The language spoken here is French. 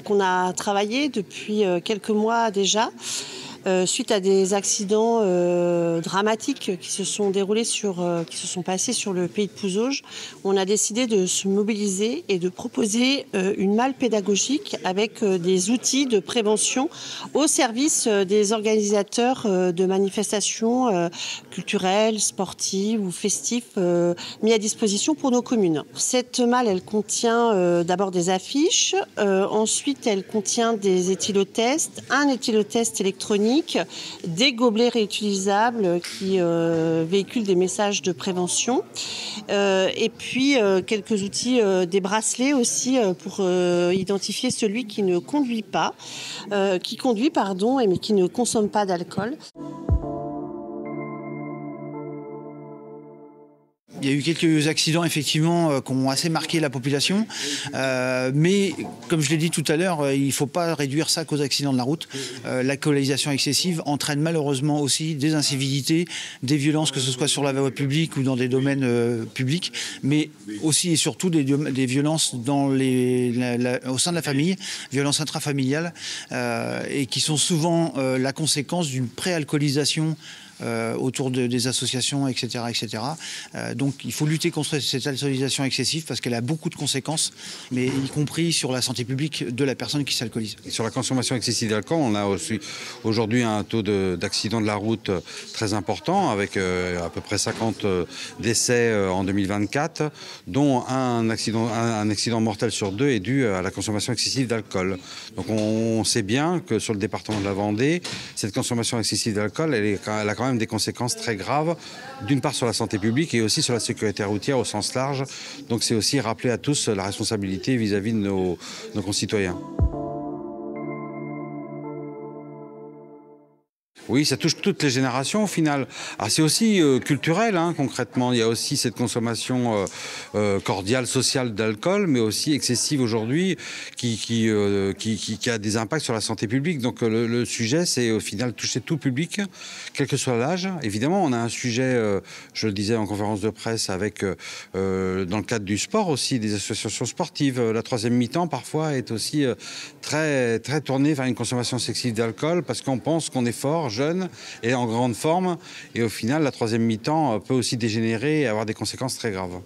Donc on a travaillé depuis quelques mois déjà. Suite à des accidents dramatiques qui se sont déroulés qui se sont passés sur le pays de Pouzauges, on a décidé de se mobiliser et de proposer une malle pédagogique avec des outils de prévention au service des organisateurs de manifestations culturelles, sportives ou festives mis à disposition pour nos communes. Cette malle, elle contient d'abord des affiches, ensuite elle contient des éthylotests, un éthylotest électronique, des gobelets réutilisables qui véhiculent des messages de prévention et puis quelques outils, des bracelets aussi pour identifier celui qui ne conduit pas, mais qui ne consomme pas d'alcool. Il y a eu quelques accidents effectivement qui ont assez marqué la population, mais comme je l'ai dit tout à l'heure, il ne faut pas réduire ça qu'aux accidents de la route. L'alcoolisation excessive entraîne malheureusement aussi des incivilités, des violences, que ce soit sur la voie publique ou dans des domaines publics, mais aussi et surtout des violences au sein de la famille, violences intrafamiliales, et qui sont souvent la conséquence d'une préalcoolisation autour des associations, etc. etc. Donc il faut lutter contre cette alcoolisation excessive parce qu'elle a beaucoup de conséquences, mais y compris sur la santé publique de la personne qui s'alcoolise. Sur la consommation excessive d'alcool, on a aussi aujourd'hui un taux d'accident de la route très important, avec à peu près 50 décès en 2024, dont un accident mortel sur 2 est dû à la consommation excessive d'alcool. Donc on sait bien que sur le département de la Vendée, cette consommation excessive d'alcool, elle a quand même des conséquences très graves, d'une part sur la santé publique et aussi sur la sécurité routière au sens large. Donc c'est aussi rappeler à tous la responsabilité vis-à-vis de nos concitoyens. Oui, ça touche toutes les générations au final. C'est aussi culturel, concrètement. Il y a aussi cette consommation cordiale, sociale d'alcool, mais aussi excessive aujourd'hui, qui a des impacts sur la santé publique. Donc le sujet, c'est au final toucher tout public, quel que soit l'âge. Évidemment, on a un sujet, je le disais en conférence de presse, avec dans le cadre du sport aussi, des associations sportives. La troisième mi-temps, parfois, est aussi très, très tournée vers une consommation excessive d'alcool, parce qu'on pense qu'on est fort, jeune et en grande forme, et au final la troisième mi-temps peut aussi dégénérer et avoir des conséquences très graves.